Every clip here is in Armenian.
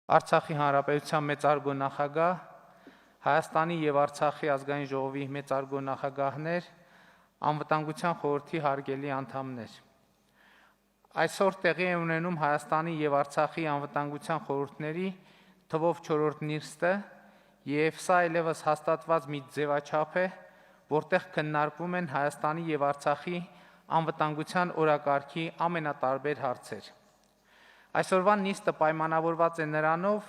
Արցախի Հանրապետության մեծարգո նախագահ, Հայաստանի եւ Արցախի ազգային ժողովի մեծարգո նախագահներ, Անվտանգության խորհրդի հարգելի անդամներ։ Այսօր տեղի է ունենում Հայաստանի եւ Արցախի անվտանգության խորհուրդների թվով 4-րդ նիստը, եւ սա այլևս հաստատված մի ձևաչափ է, որտեղ քննարկվում են Հայաստանի եւ Արցախի անվտանգության օրակարգի ամենատարբեր հարցեր։ Այսօրվա նիստը պայմանավորված է նրանով,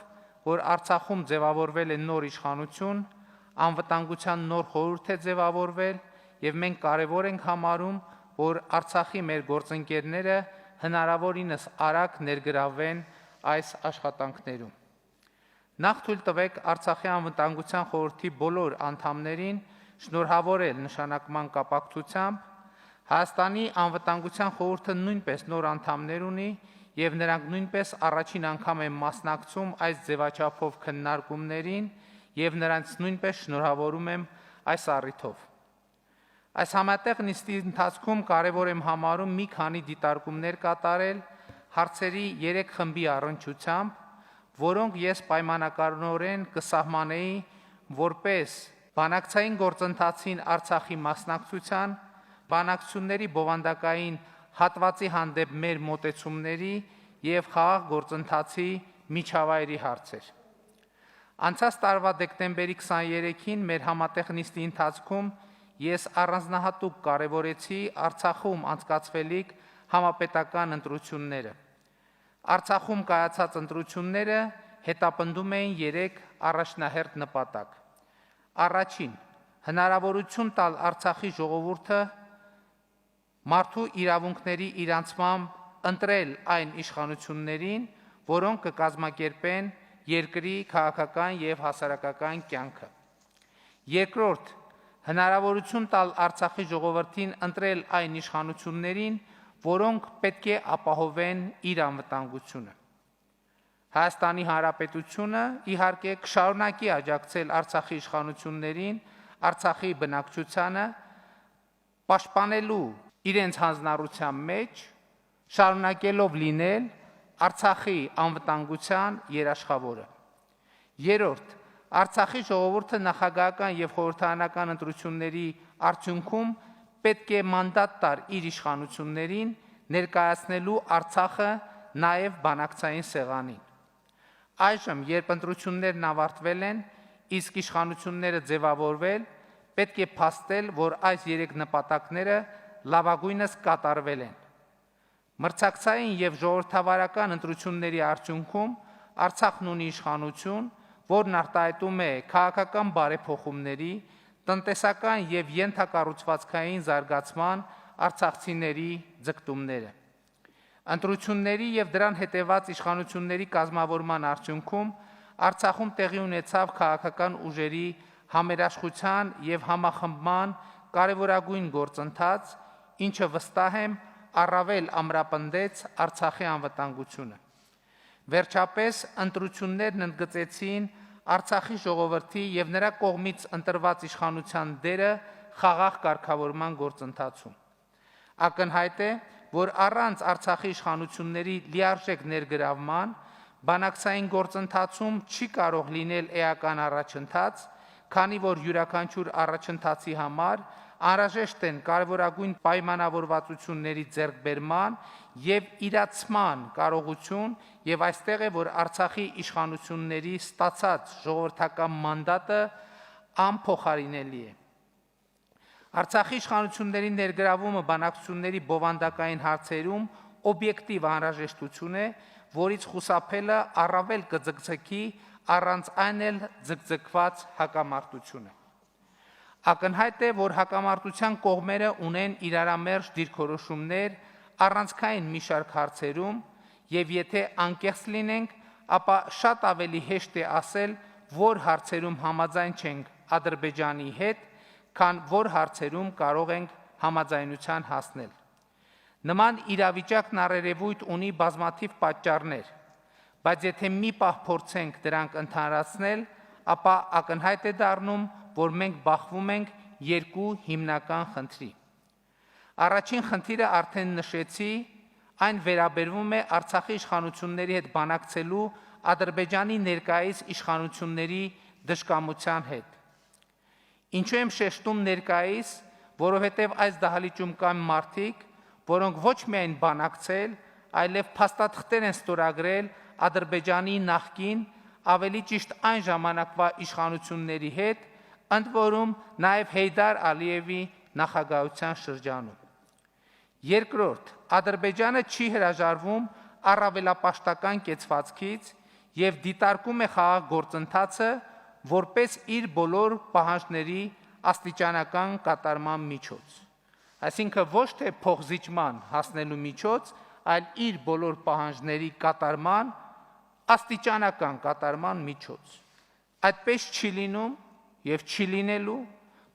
որ Արցախում ձևավորվել է նոր իշխանություն, անվտանգության նոր խորհուրդ է ձևավորվել, եւ մենք կարևոր ենք համարում, որ Արցախի մեր գործընկերները հնարավորինս արագ ներգրավվեն այս աշխատանքներում։ Նախ թույլ տվեք Արցախի անվտանգության խորհրդի բոլոր անդամներին շնորհավորել նշանակման կապակցությամբ։ Հայաստանի անվտանգության խորհուրդը նույնպես նոր անդամներ ունի, եւ նրանք նույնպես առաջին անգամ են մասնակցում այս ձևաչափով քննարկումներին, եւ նրանց նույնպես շնորհավորում եմ այս առիթով։ Այս համատեղ նիստի ընթացքում կարևոր եմ համարում մի քանի դիտարկումներ կատարել հարցերի 3 խմբի առնչությամբ, որոնք ես պայմանականորեն կսահմանեի որպես բանակցային գործընթացին Արցախի մասնակցության, բանակցությունների բովանդակային հատվածի հանդեպ մեր մոտեցումների եւ խաղաղ գործընթացի միջավայրի հարցեր։ Անցած տարվա դեկտեմբերի 23-ին մեր համատեղ նիստի ընթացքում ես առանձնահատուկ կարևորեցի Արցախում անցկացվելիք համապետական ընտրությունները։ Արցախում կայացած ընտրությունները հետապնդում էին 3 առաջնահերթ նպատակ։ Առաջին, հնարավորություն տալ Արցախի ժողովուրդը մարդու իրավունքների իրանցմամբ ընտրել այն իշխանություններին, որոնք կկազմակերպեն երկրի քաղաքական եւ հասարակական կյանքը։ Երկրորդ, հնարավորություն տալ Արցախի ժողովրդին ընտրել այն իշխանություններին, որոնք պետք է ապահովեն իր անվտանգությունը։ Հայաստանի Հանրապետությունը իհարկե կշարունակի աջակցել Արցախի իշխանություններին, Արցախի բնակչությանը պաշտպանելու իրենց հանձնառության մեջ, շարունակելով լինել Արցախի անվտանգության երաշխավորը։ Երրորդ, Արցախի ժողովուրդը նախագահական եւ խորհրդարանական ընտրությունների արդյունքում պետք է մանդատ տար իր իշխանություններին ներկայացնելու Արցախը նաեւ բանակցային սեղանին։ Այժմ, երբ ընտրություններն ավարտվել են, իսկ իշխանությունները ձևավորվել, պետք է փաստել, որ այս 3 նպատակները լավագույնս կատարվել են։ Մրցակցային եւ ժողովրդավարական ընտրությունների արդյունքում Արցախն ունի իշխանություն, որն արտահայտում է քաղաքական բարեփոխումների, տնտեսական եւ ենթակառուցվածքային զարգացման արցախցիների ձգտումները։ Ընտրությունների եւ դրան հետեւած իշխանությունների կազմավորման արդյունքում Արցախում տեղի ունեցավ քաղաքական ուժերի համերաշխության եւ համախմբման կարևորագույն գործընթաց, ինչը վստահ եմ առավել ամրապնդեց Արցախի անվտանգությունը։ Վերջապես ընտրություններն ընդգծեցին Արցախի ժողովրդի եւ նրա կողմից ընտրված իշխանության դերը խաղաղ կարգավորման գործընթացում։ Ակնհայտ է, որ առանց Արցախի իշխանությունների լիարժեք ներգրավման բանակցային գործընթացում չի կարող լինել էական առաջընթաց, քանի որ յուրաքանչյուր առաջընթացի համար անհրաժեշտ են կարևորագույն պայմանավորվածությունների ձեռքբերման եւ իրացման կարողություն, եւ այստեղ է, որ Արցախի իշխանությունների ստացած ժողովրդական մանդատը անփոխարինելի է։ Արցախի իշխանությունների ներգրավումը բանակցությունների բովանդակային հարցերում օբյեկտիվ անհրաժեշտություն է, որից խուսափելը առավել կձգձգի առանց այն էլ ձգձգված հակամարտությունը։ Ակնհայտ է, որ հակամարտության կողմերը ունեն իրարամերժ դիրքորոշումներ առանցքային մի շարք հարցերում, եւ եթե անկեղծ լինենք, ապա շատ ավելի հեշտ է ասել, որ հարցերում համաձայն չենք Ադրբեջանի հետ, քան որ հարցերում կարող ենք համաձայնության հասնել։ Նման իրավիճակն առերևույթ ունի բազմաթիվ պատճառներ, բայց եթե մի պահ փորձենք դրանք ընդհանրացնել, ապա ակնհայտ է դառնում, որ մենք բախվում ենք 2 հիմնական խնդրի։ Առաջին խնդիրը արդեն նշեցի, այն վերաբերվում է Արցախի իշխանությունների հետ բանակցելու Ադրբեջանի ներկայիս իշխանությունների դժկամության հետ։ Ինչու եմ շեշտում ներկայիս, որովհետև այս դահլիճում կան մարդիկ, որոնք ոչ միայն բանակցել, այլև փաստաթղթեր են ստորագրել Ադրբեջանի նախկին, ավելի ճիշտ այն ժամանակվա իշխանությունների հետ, ընդ որում նաև Հեյդար Ալիևի նախագահության շրջանում։ Երկրորդ, Ադրբեջանը չի հրաժարվում առավելապաշտական կեցվածքից և դիտարկում է խաղաղ գործընթացը որպես իր բոլոր պահանջների աստիճանական կատարման միջոց։ Այսինքն ոչ թե փոխզիջման հասնելու միջոց, այլ իր բոլոր պահանջների կատարման աստիճանական կատարման միջոց։ Այդպես չի լինում և չի լինելու,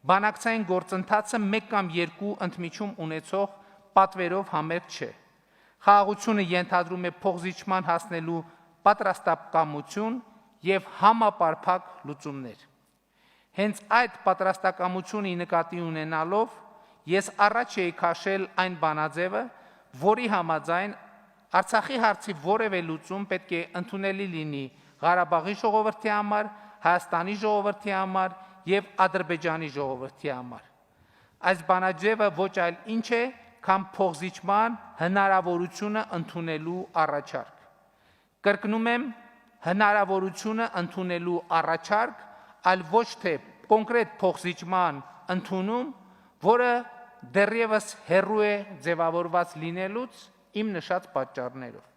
բանակցային գործընթացը մեկ կամ երկու ընդմիջում ունեցող պատվերով համերգ չէ։ Խաղաղությունը ենթադրում է փոխզիջման հասնելու պատրաստակամություն և համապարփակ լուծումներ։ Հենց այդ պատրաստակամությունը նկատի ունենալով, ես առաջ էի քաշել այն բանաձևը, որի համաձայն Արցախի հարցի որևէ լուծում պետք է ընդունելի լինի Ղարաբաղի ժողովրդի համար, Հայաստանի ժողովրդի համար և Ադրբեջանի ժողովրդի համար։ Այս բանաձևը ոչ այլ ինչ է, քան փոխզիջման հնարավորությունը ընդունելու առաջարկ։ Կրկնում եմ, հնարավորությունը ընդունելու առաջարկ, այլ ոչ թե կոնկրետ փոխզիջման ընդունում, որը դեռևս հեռու է ձևավորված լինելուց իմ նշած պատճառներով։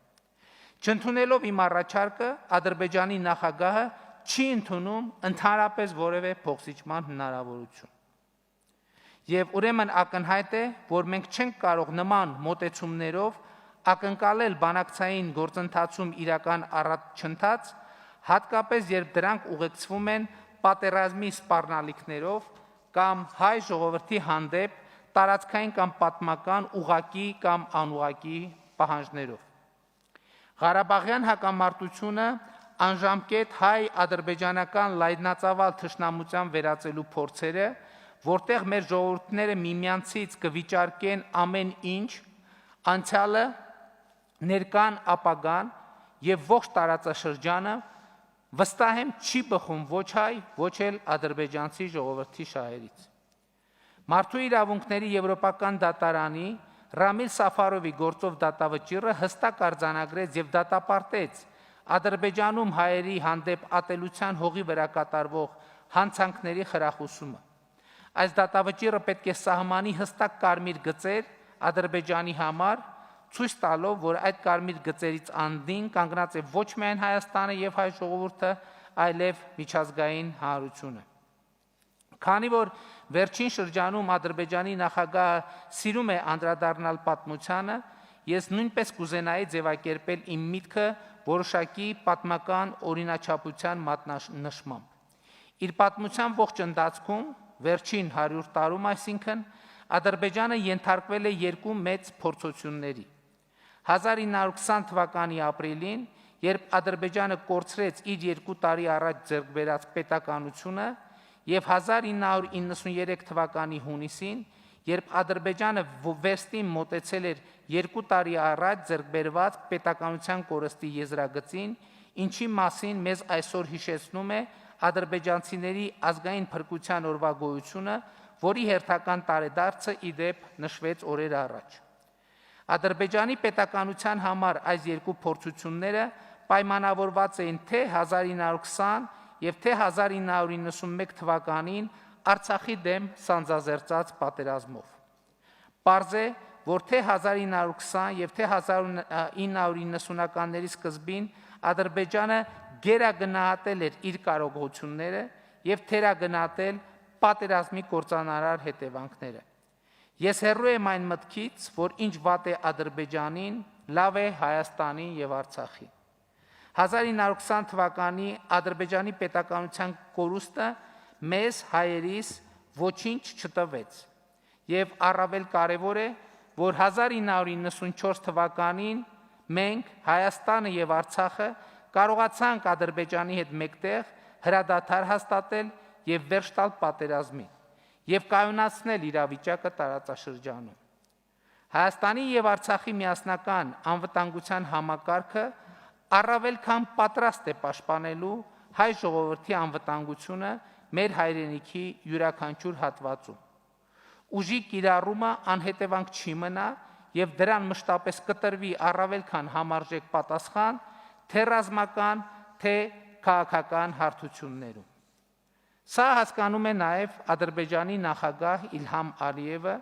Չընդունելով իմ առաջարկը, Ադրբեջանի նախագահը չի ընդունում ընդհանրապես որևէ փոխզիջման հնարավորություն։ Եվ ուրեմն ակնհայտ է, որ մենք չենք կարող նման մոտեցումներով ակնկալել բանակցային գործընթացում իրական առաջընթաց, հատկապես երբ դրանք ուղեկցվում են պատերազմի սպառնալիքներով կամ հայ ժողովրդի հանդեպ տարածքային կամ պատմական ուղղակի կամ անուղղակի պահանջներով։ Ղարաբաղյան հակամարտությունը անժամկետ հայ-ադրբեջանական լայնածավալ թշնամության վերածելու փորձերը, որտեղ մեր ժողովուրդները միմյանցից կվիճարկեն ամեն ինչ, անցյալը, ներկան, ապագան և ողջ տարածաշրջանը, վստահ եմ չի բխում ոչ հայ, ոչ էլ ադրբեջանցի ժողովրդի շահերից։ Մարդու իրավունքների եվրոպական դատարանի Ռամիլ Սաֆարովի գործով դատավճիռը հստակ արձանագրեց և դատապարտեց Ադրբեջանում հայերի հանդեպ ատելության հողի վրա կատարվող հանցանքների խրախուսումը։ Այս դատավճիռը պետք է սահմանի հստակ կարմիր գծեր Ադրբեջանի համար, ցույց տալով, որ այդ կարմիր գծերից անդին կանգնած է ոչ միայն Հայաստանը և հայ ժողովուրդը, այլև միջազգային հանրությունը։ Քանի որ վերջին շրջանում Ադրբեջանի նախագահը սիրում է անդրադառնալ պատմությանը, ես նույնպես կուզենայի ձևակերպել իմ միտքը որոշակի պատմական օրինաչափության մատնանշմամբ։ Իր պատմության ողջ ընթացքում, վերջին 100 տարում այսինքն, Ադրբեջանը ենթարկվել է երկու մեծ փորձությունների։ 1920 թվականի ապրիլին, երբ Ադրբեջանը կորցրեց իր 2 տարի առաջ ձեռք բերած պետականությունը, և 1993 թվականի հունիսին, երբ Ադրբեջանը վերստին մոտեցել էր 2 տարի առաջ ձեռք բերված պետականության կորստի եզրագծին, ինչի մասին մեզ այսօր հիշեցնում է ադրբեջանցիների ազգային փրկության օրվա գոյությունը, որի հերթական տարեդարձը ի դեպ նշվեց օրեր առաջ։ Ադրբեջանի պետականության համար այս երկու փորձությունները պայմանավորված էին թե 1920 և թե 1991 թվականին Արցախի դեմ սանձազերծած պատերազմով։ Պարզ է, որ թե 1920 և թե 1990-ականների սկզբին Ադրբեջանը գերագնահատել էր իր կարողությունները և թերագնահատել պատերազմի կործանարար հետևանքները։ Ես հեռու եմ այն մտքից, որ ինչ վատ է Ադրբեջանին, լավ է Հայաստանին և Արցախին։ 1920 թվականի Ադրբեջանի պետականության կորուստը մեզ հայերիս ոչինչ չտվեց, և առավել կարևոր է, որ 1994 թվականին մենք, Հայաստանը և Արցախը, կարողացանք Ադրբեջանի հետ մեկտեղ հրադադար հաստատել և վերջ տալ պատերազմին և կայունացնել իրավիճակը տարածաշրջանում։ Հայաստանի և Արցախի միասնական անվտանգության համակարգը առավել քան պատրաստ է պաշտպանելու հայ ժողովրդի անվտանգությունը մեր հայրենիքի յուրաքանչյուր հատվածում։ Ուժի կիրառումը անհետևանք չի մնա եւ դրան մշտապես կտրվի առավել քան համարժեք պատասխան թե ռազմական, թե քաղաքական հարթություններում։ Սա հասկանում է նաև Ադրբեջանի նախագահ Իլհամ Ալիևը,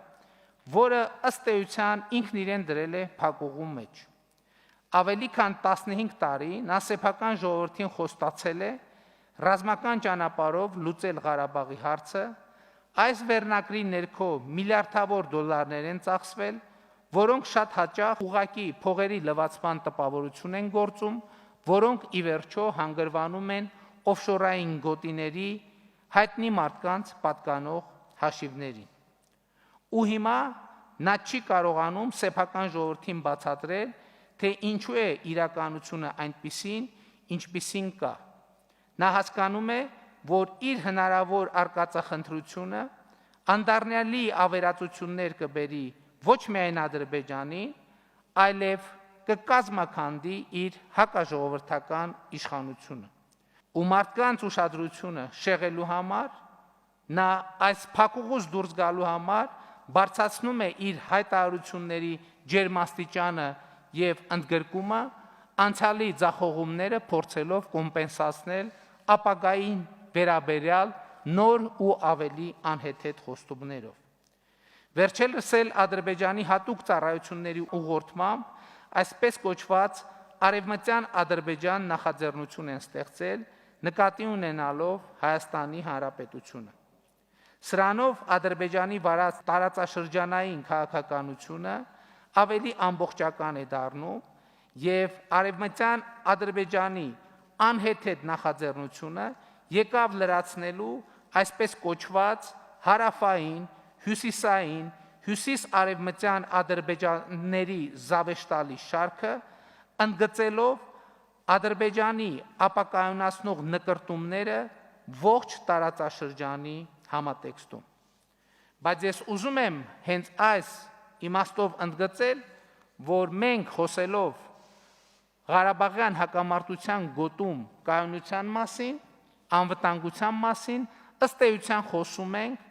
որը ըստ էության ինքն իրեն դրել է փակուղու մեջ։ Ավելի քան 15 տարի նա սեփական ժողովրդին խոստացել է ռազմական ճանապարհով լուծել Ղարաբաղի հարցը, այս վերնակրի ներքո միլիարդավոր դոլարներ են ծախսվել, որոնք շատ հաճախ ուղղակի փողերի լվացման տպավորություն են գործում, որոնք ի վերջո հանգրվանում են օֆշորային գոտիների հայտնի մարդկանց պատկանող հաշիվներին։ Ու հիմա նա չի կարողանում սեփական ժողովրդին բացատրել, թե ինչու է իրականությունը այնպիսին, ինչպիսին կա։ Նա հասկանում է, որ իր հնարավոր արկածախնդրությունը անդառնալի ավերածություններ կբերի ոչ միայն Ադրբեջանին, այլև կկազմաքանդի իր հակաժողովրդական իշխանությունը։ Ու մարդկանց ուշադրությունը շեղելու համար նա այս փակուղուց դուրս գալու համար բարձրացնում է իր հայտարարությունների ջերմաստիճանը եւ ընդգրկումը անցյալի ձախողումները փորձելով կոմպենսացնել ապագային վերաբերյալ նոր ու ավելի անհեթեթ խոստումներով։ Վերջերս էլ Ադրբեջանի հատուկ ծառայությունների ուղղորդմամբ այսպես կոչված Արևմտյան Ադրբեջան նախաձեռնություն են ստեղծել նկատի ունենալով Հայաստանի Հանրապետությունը։ Սրանով Ադրբեջանի վարած տարածաշրջանային քաղաքականությունը ավելի ամբողջական է դառնում եւ Արևմտյան Ադրբեջանի անհեթեթ նախաձեռնությունը եկավ լրացնելու այսպես կոչված հարավային, հյուսիսային, հյուսիս-արևմտյան ադրբեջանների զավեշտալի շարքը, ընդգծելով Ադրբեջանի ապակայունացնող նկրտումները ողջ տարածաշրջանի համատեքստում։ Բայց ես ուզում եմ հենց այս իմաստով ընդգծել, որ մենք խոսելով Ղարաբաղյան հակամարտության գոտում կայունության մասին, անվտանգության մասին, ըստ էության խոսում ենք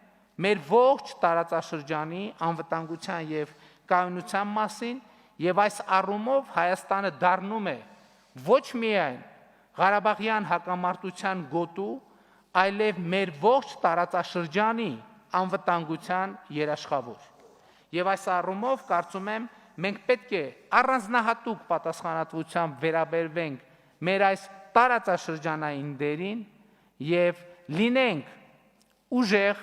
մեր ողջ տարածաշրջանի անվտանգության եւ կայունության մասին, եւ այս առումով Հայաստանը դառնում է ոչ միայն Ղարաբաղյան հակամարտության գոտու, այլև մեր ողջ տարածաշրջանի անվտանգության երաշխավոր։ Եվ այս առումով կարծում եմ մենք պետք է առանձնահատուկ պատասխանատվությամբ վերաբերվենք մեր այս տարածաշրջանային դերին եւ լինենք ուժեղ,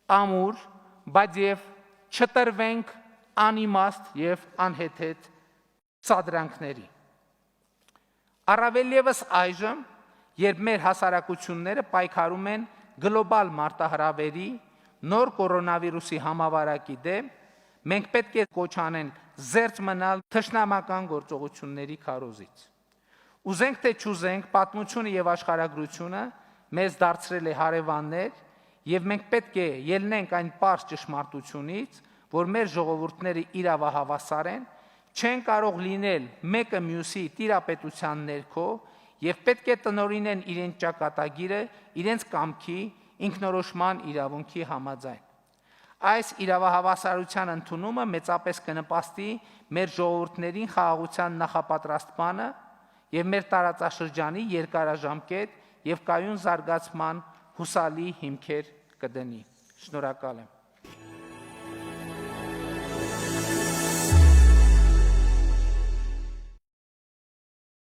ամուր, բայց եւ չտրվենք անիմաստ եւ անհեթեթ սադրանքների։ Առավել ևս այժմ, երբ մեր հասարակությունները պայքարում են գլոբալ մարտահրավերի, նոր կորոնավիրուսի համավարակի դեմ, մենք պետք է կոչ անենք զերծ մնալ թշնամական գործողությունների քարոզից։ Ուզենք թե չուզենք, պատմությունը եւ աշխարհագրությունը մեզ դարձրել է հարևաններ, եւ մենք պետք է ելնենք այն պարզ ճշմարտությունից, որ մեր ժողովուրդները իրավահավասար են, չեն կարող լինել մեկը մյուսի տիրապետության ներքո եւ պետք է տնօրինեն իրենց ճակատագիրը իրենց կամքի ինքնորոշման իրավունքի համաձայն։ Այս իրավահավասարության ընդունումը մեծապես կնպաստի մեր ժողովուրդներին խաղաղության նախապատրաստմանը եւ մեր տարածաշրջանի երկարաժամկետ եւ կայուն զարգացման հուսալի հիմքեր կդնի։ Շնորհակալ եմ։